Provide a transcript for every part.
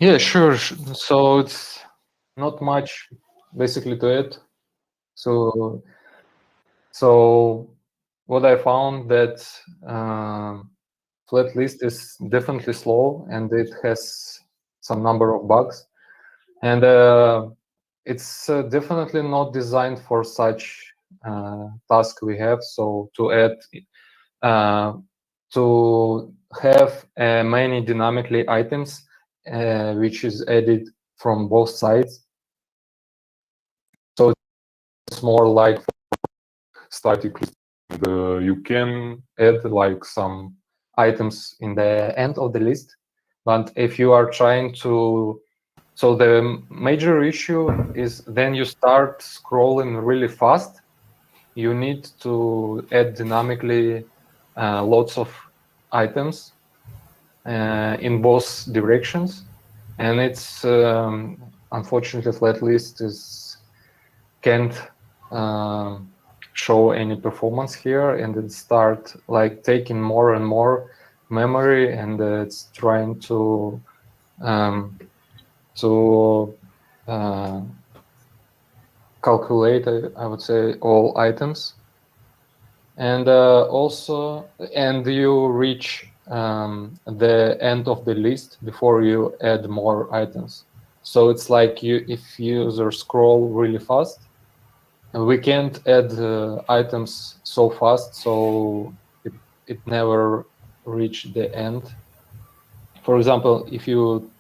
Yeah, sure. So it's not much basically to it. So so what I found that flat list is definitely slow and it has some number of bugs, and it's definitely not designed for such task we have. So to add uh, to have many dynamically items which is added from both sides. So it's more like static list. You can add like some items in the end of the list, but if you are trying to, so the major issue is then you start scrolling really fast. You need to add dynamically lots of items in both directions, and it's unfortunately flat list is can't show any performance here, and it start like taking more and more memory, and it's trying um, to uh, calculate, I would say, all items, and also, and you reach the end of the list before you add more items. So it's like you, if user scroll really fast, we can't add items so fast, so it never reach the end. For example, if you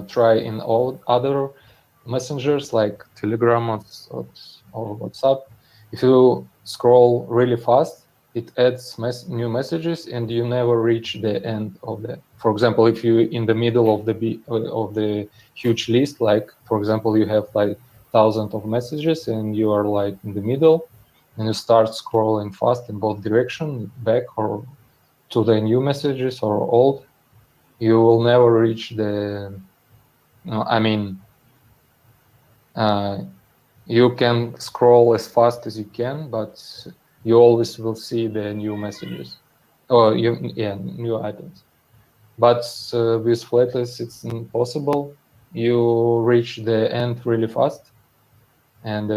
try in all other messengers like Telegram or WhatsApp, if you scroll really fast, it adds new messages, and you never reach the end of the. For example, if you in the middle of the huge list, like for example, you have like thousands of messages, and you are like in the middle, and you start scrolling fast in both directions, back or to the new messages or old, you will never reach the. I mean, you can scroll as fast as you can, but you always will see the new messages or new items. But with Flatlist, it's impossible. You reach the end really fast, and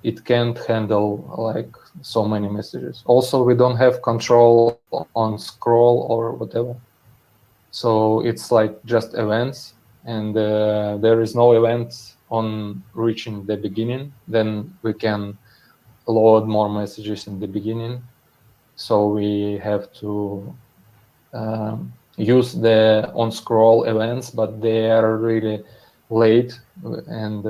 it can't handle like so many messages. Also, we don't have control on scroll or whatever. So it's like just events, and there is no event on reaching the beginning. Then we can load more messages in the beginning. So we have to use the on scroll events, but they are really late, and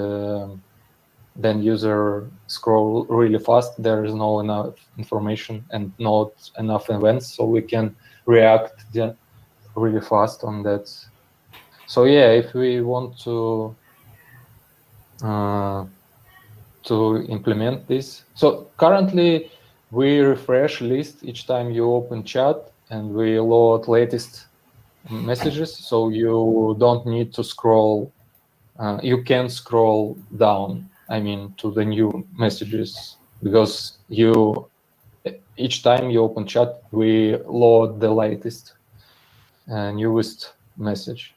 then user scroll really fast. There is no enough information and not enough events, so we can react really fast on that. So yeah, if we want to implement this, so currently we refresh list each time you open chat, and we load latest messages, so you don't need to scroll. You can scroll down, I mean, to the new messages, because each time you open chat, we load the latest newest message,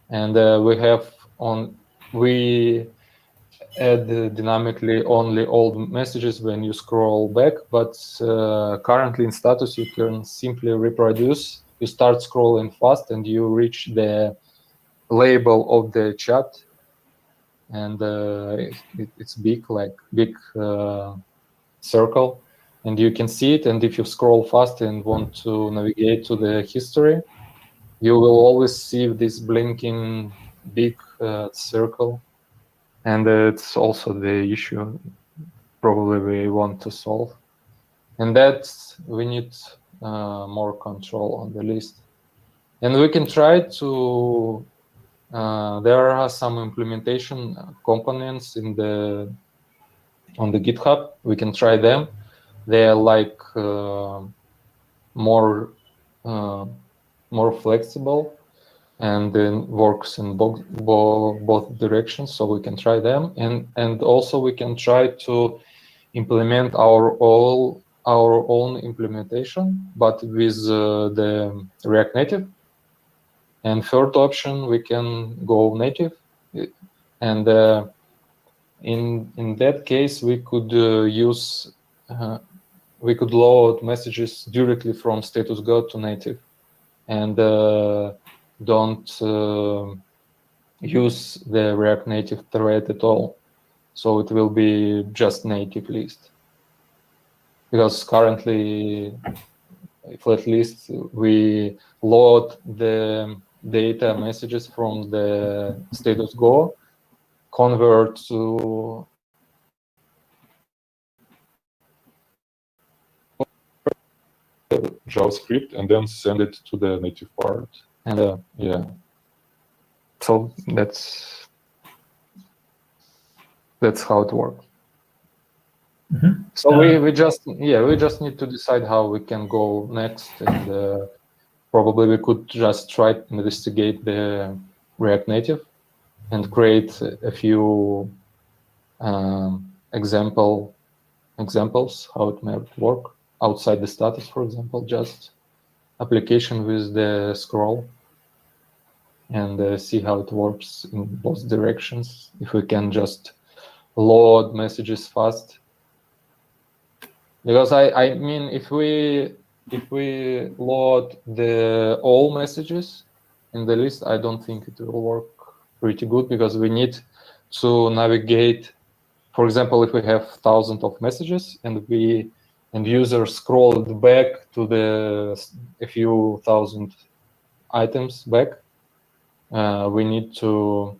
and we add dynamically only old messages when you scroll back, but currently in status you can simply reproduce. You start scrolling fast and you reach the label of the chat, and it's big, like big circle, and you can see it. And if you scroll fast and want to navigate to the history, you will always see this blinking big circle, and it's also the issue probably we want to solve, and that we need more control on the list. And we can try to there are some implementation components on the GitHub. We can try them. They are like more flexible, and then works in both directions, so we can try them. And also we can try to implement our own implementation, but with the React Native. And third option, we can go native, and in that case, we could we could load messages directly from Status Go to native, and don't use the React Native thread at all. So it will be just native list. Because currently, flat list, we load the data messages from the Status Go, convert to JavaScript, and then send it to the native part. And yeah, so that's how it works. Mm-hmm. So we just need to decide how we can go next, and probably we could just try to investigate the React Native and create a few examples how it might work outside the status, for example, just application with the scroll, and see how it works in both directions. If we can just load messages fast, because I mean, if we load the all messages in the list, I don't think it will work pretty good, because we need to navigate. For example, if we have thousands of messages and users scrolled back to a few thousand items back, we need to,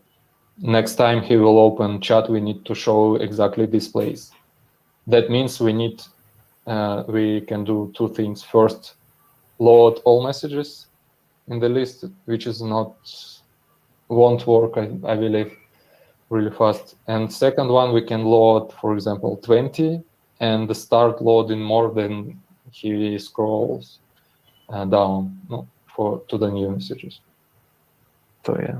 next time he will open chat, we need to show exactly this place. That means we can do two things. First, load all messages in the list, which won't work, I believe, really fast. And second one, we can load, for example, 20 and start loading more than he scrolls down to the new messages. So yeah.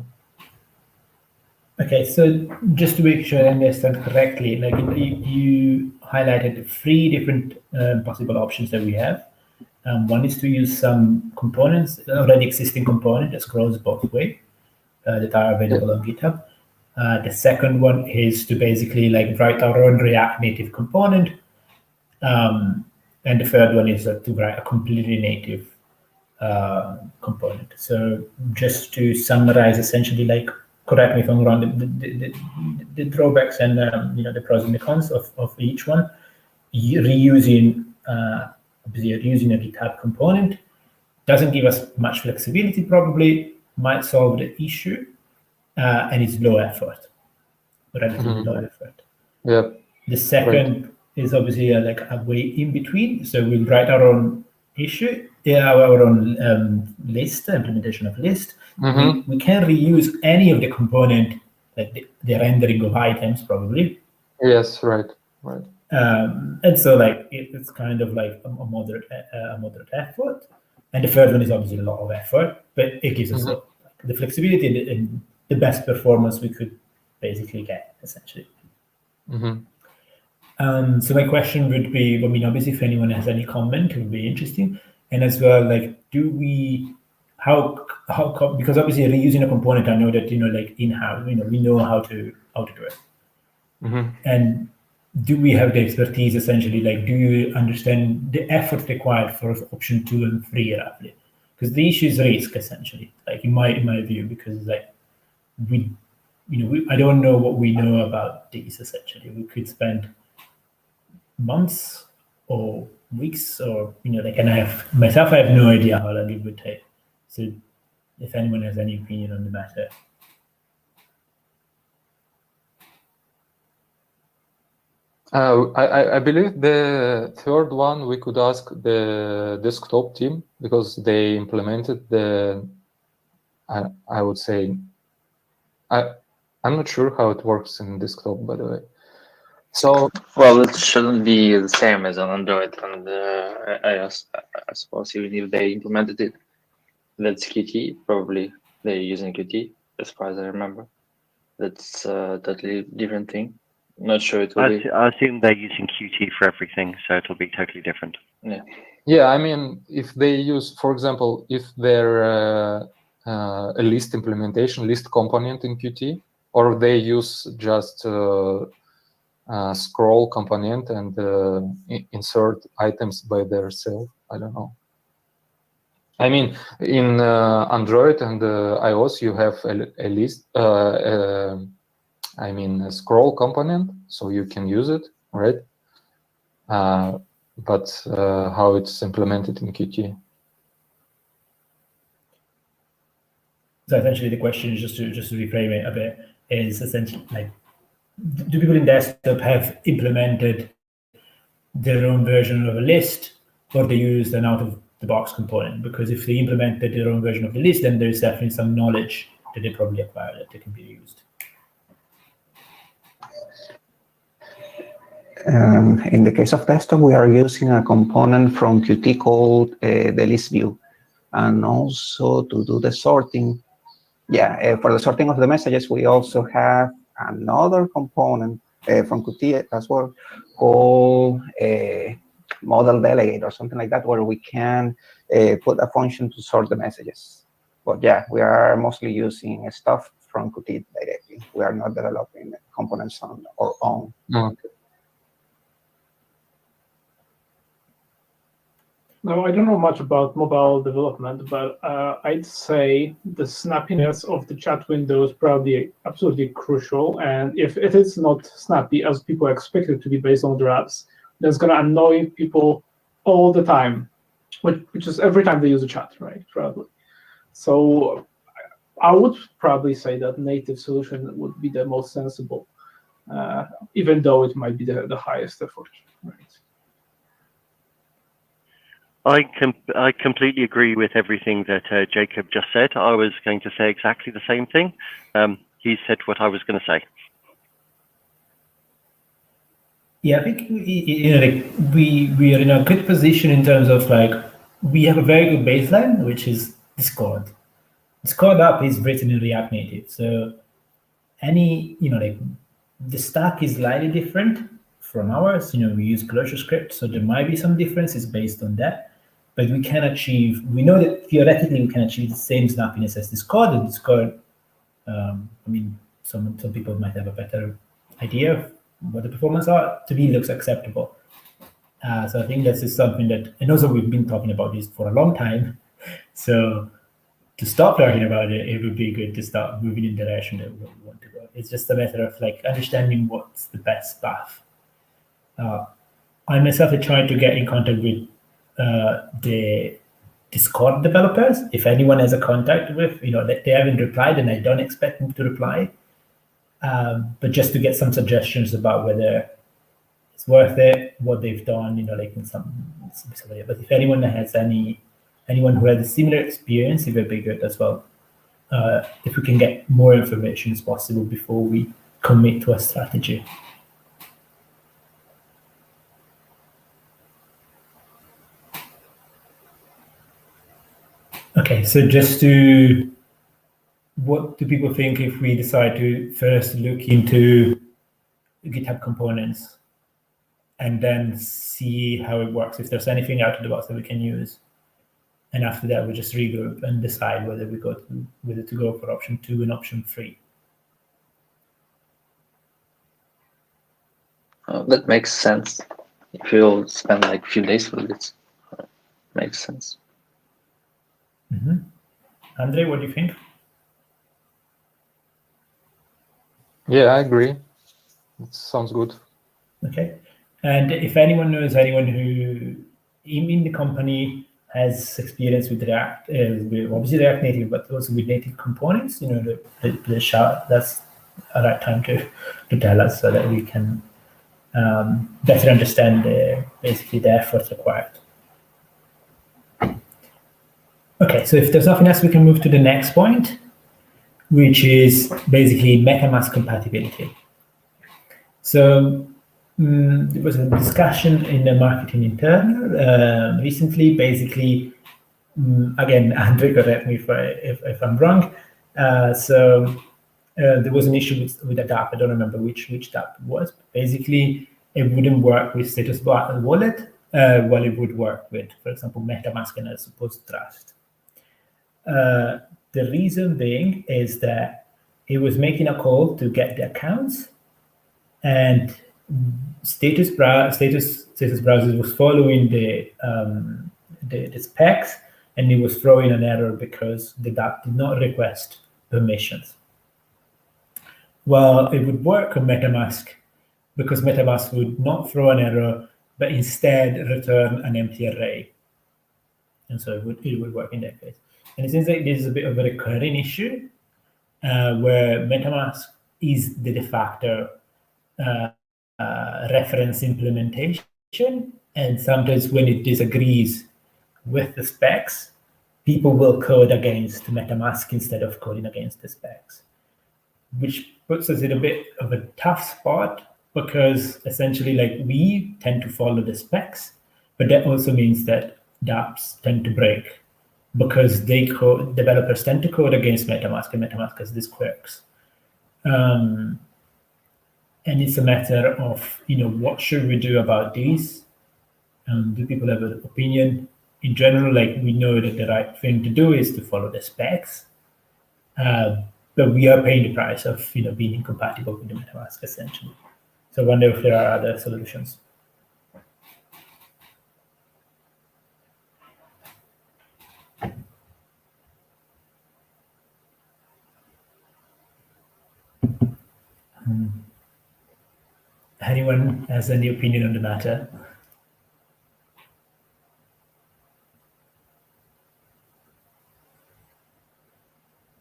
Okay, so just to make sure I understand correctly, like you highlighted 3 different possible options that we have. One is to use some components, already existing component that scrolls both ways, that are available on GitHub. The second one is to basically like write our own React Native component. And the third one is to write a completely native component. So just to summarize, essentially, like, correct me if I'm wrong, the drawbacks and the pros and the cons of each one. Reusing a GitHub component doesn't give us much flexibility, probably might solve the issue, and it's low effort, relatively low effort. Yeah. The second is obviously like a way in between. So we'll write our own issue, our own list, implementation of list. We can reuse any of the component, like the rendering of items, probably. Yes, right. And so like it's kind of like a moderate effort. And the third one is obviously a lot of effort, but it gives us the flexibility and the best performance we could basically get, essentially. So my question would be, I mean, obviously, if anyone has any comment, it would be interesting. And as well, like, because obviously reusing a component, I know that, like in-house, we know how to do it. And do we have the expertise, essentially? Like, do you understand the effort required for option 2 and 3 roughly? Because the issue is risk, essentially, like in my view, because like I don't know what we know about these, essentially. We could spend months or weeks, or and I have no idea how long it would take. So if anyone has any opinion on the matter. I believe the third one we could ask the desktop team, because they implemented I would say, I'm not sure how it works in desktop, by the way. So, well, it shouldn't be the same as on Android and iOS. I suppose even if they implemented it, that's Qt. Probably they're using Qt, as far as I remember. That's a totally different thing. Not sure it will be. I assume they're using Qt for everything, so it'll be totally different. Yeah, I mean, if they use, for example, if their a list implementation, list component in Qt, or they use just scroll component and insert items by themselves. I don't know. I mean, in Android and iOS, you have a list, I mean, a scroll component, so you can use it, right? But how it's implemented in Qt? So essentially, the question is just to reframe it a bit is essentially like, do people in desktop have implemented their own version of a list, or they use an out-of-the-box component? Because if they implemented their own version of the list, then there's definitely some knowledge that they probably acquired that they can be used. In the case of desktop, we are using a component from Qt called the list view, and also to do the sorting. Yeah, for the sorting of the messages, we also have another component from Qt as well called model delegate or something like that, where we can put a function to sort the messages. But yeah, we are mostly using stuff from Qt directly. We are not developing components on our own. Okay. Now, I don't know much about mobile development, but I'd say the snappiness of the chat window is probably absolutely crucial. And if it is not snappy as people expect it to be based on their apps, then it's going to annoy people all the time, which is every time they use a chat, right? Probably. So I would probably say that native solution would be the most sensible, even though it might be the highest effort, right? I completely agree with everything that Jacob just said. I was going to say exactly the same thing. He said what I was going to say. Yeah, I think like we are in a good position in terms of like we have a very good baseline, which is Discord. Discord app is written in React Native, so any like the stack is slightly different from ours. We use Closure so there might be some differences based on that. But we can achieve, we know that theoretically we can achieve the same snappiness as Discord. And Discord, I mean, some people might have a better idea of what the performance are. To me, looks acceptable. So I think this is something that, and also we've been talking about this for a long time. So to stop talking about it, it would be good to start moving in the direction that we want to go. It's just a matter of like understanding what's the best path. I myself have tried to get in contact with the Discord developers. If anyone has a contact with, they haven't replied, and I don't expect them to reply. But just to get some suggestions about whether it's worth it, what they've done, like in some way. But if anyone has anyone who has a similar experience, it would be good as well. If we can get more information as possible before we commit to a strategy. Okay, so what do people think if we decide to first look into GitHub components and then see how it works, if there's anything out of the box that we can use? And after that, we just regroup and decide whether to go for option 2 and option 3. That makes sense. If you'll spend like a few days with it, makes sense. Mm-hmm. Andre, what do you think? Yeah, I agree. It sounds good. Okay. And if anyone knows anyone who in the company has experience with React, with obviously React Native, but also with native components, the shout, that's a right time to tell us so that we can better understand basically the effort required. Okay, so if there's nothing else, we can move to the next point, which is basically MetaMask compatibility. So there was a discussion in the marketing internal recently. Basically, again, Andre, correct me if I'm wrong. So there was an issue with a DApp. I don't remember which DApp it was. Basically, it wouldn't work with Status Wallet, while it would work with, for example, MetaMask and a supposed Trust. The reason being is that it was making a call to get the accounts, and status browser was following the specs, and it was throwing an error because the dApp did not request permissions. Well, it would work on MetaMask because MetaMask would not throw an error, but instead return an empty array. And so it would work in that case. And it seems like this is a bit of a recurring issue where MetaMask is the de facto reference implementation. And sometimes when it disagrees with the specs, people will code against MetaMask instead of coding against the specs, which puts us in a bit of a tough spot because essentially we tend to follow the specs, but that also means that dApps tend to break because developers tend to code against MetaMask, and MetaMask has these quirks. And it's a matter of, what should we do about these? Do people have an opinion? In general, we know that the right thing to do is to follow the specs, but we are paying the price of, being incompatible with the MetaMask, essentially. So I wonder if there are other solutions. Anyone has any opinion on the matter?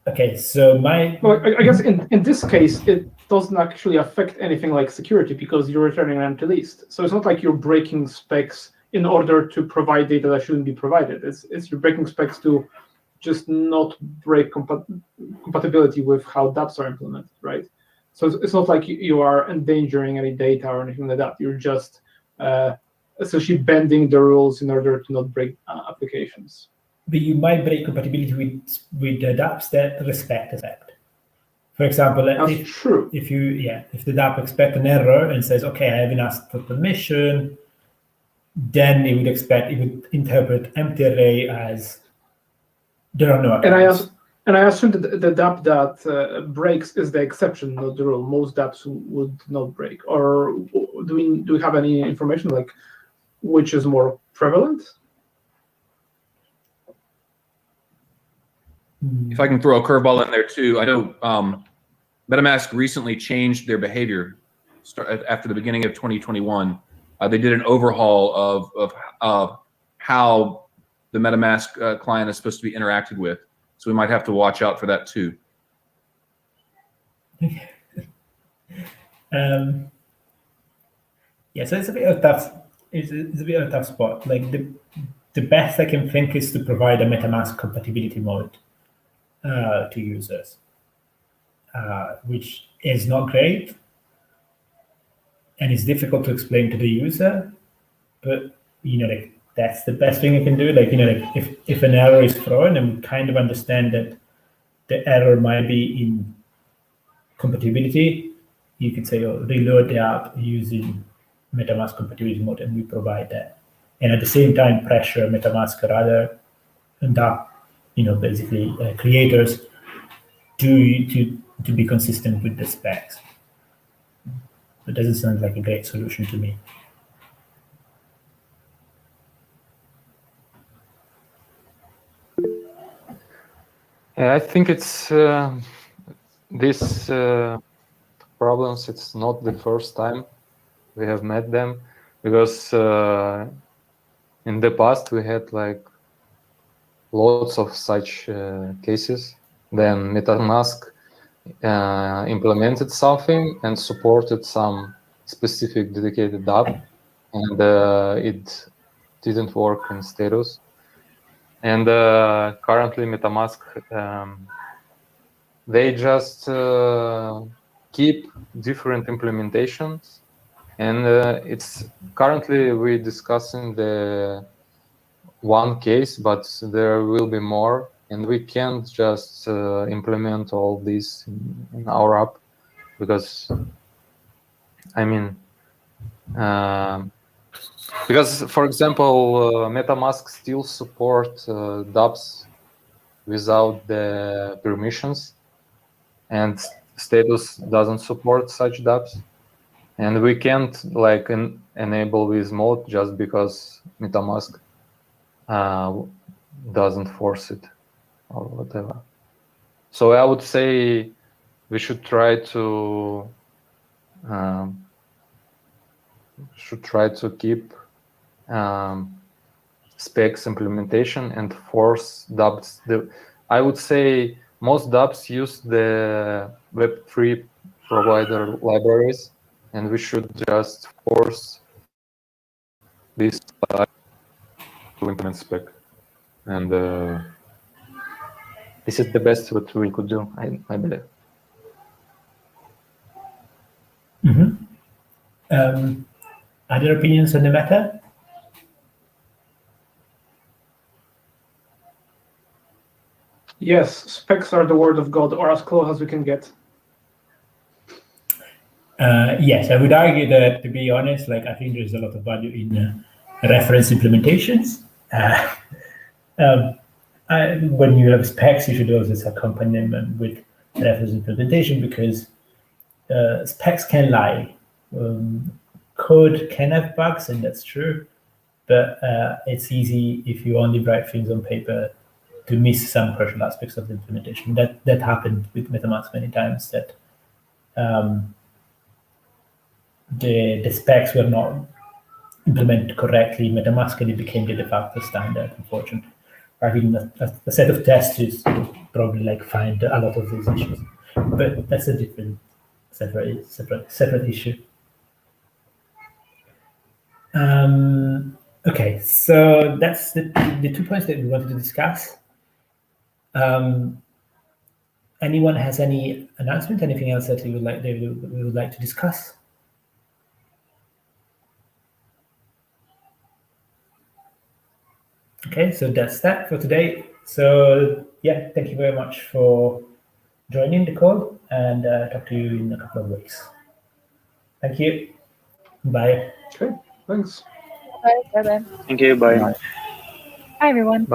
Okay, so Well, I guess in this case, it doesn't actually affect anything like security because you're returning an empty list. So it's not like you're breaking specs in order to provide data that shouldn't be provided. It's you're breaking specs to just not break compatibility with how dApps are implemented, right? So it's not like you are endangering any data or anything like that. You're just essentially bending the rules in order to not break applications. But you might break compatibility with the dApps that respect the spec. For example, That's true. If the dApp expects an error and says, "Okay, I haven't asked for permission," then it would interpret empty array as there are no accounts. And I assume that the dApp that breaks is the exception, not the rule. Most dApps would not break. Or do we have any information like which is more prevalent? If I can throw a curveball in there too, I know MetaMask recently changed their behavior after the beginning of 2021. They did an overhaul of how the MetaMask client is supposed to be interacted with. So we might have to watch out for that too. So it's a bit of a tough. It's a bit of a tough spot. The best I can think is to provide a MetaMask compatibility mode to users, which is not great and it's difficult to explain to the user. But that's the best thing you can do. If an error is thrown, and we kind of understand that the error might be in compatibility, you could say, reload the app using MetaMask compatibility mode, and we provide that. And at the same time, pressure MetaMask or other dApp, basically creators to be consistent with the specs. It doesn't sound like a great solution to me. I think it's these problems. It's not the first time we have met them, because in the past we had lots of such cases. Then MetaMask implemented something and supported some specific dedicated dApp, and it didn't work in status. And currently MetaMask, they just keep different implementations, and it's currently we're discussing the one case, but there will be more, and we can't just implement all this in our app, because because, for example, MetaMask still support dApps without the permissions, and Status doesn't support such dApps. And we can't like enable with mode just because MetaMask doesn't force it or whatever. So I would say we should try to keep specs implementation and force dApps. I would say most dApps use the Web3 provider libraries, and we should just force this to implement spec. And this is the best what we could do, I believe. Other opinions on the matter? Yes, specs are the word of God, or as close as we can get. Yes, I would argue that, to be honest, like I think there's a lot of value in reference implementations. When you have specs, you should always accompany them with reference implementation, because specs can lie. Code can have bugs, and that's true, but it's easy if you only write things on paper to miss some crucial aspects of the implementation. That happened with MetaMask many times, that the specs were not implemented correctly. MetaMask, and it became the de facto standard, unfortunately. I think a set of testers would probably like find a lot of these issues, but that's a different separate issue. Okay, so that's the 2 points that we wanted to discuss. Anyone has any announcement? Anything else that we would like to discuss? Okay, so that's that for today. So yeah, thank you very much for joining the call, and talk to you in a couple of weeks. Thank you. Bye. Okay, thanks. Bye. Thank you. Bye. Hi, everyone.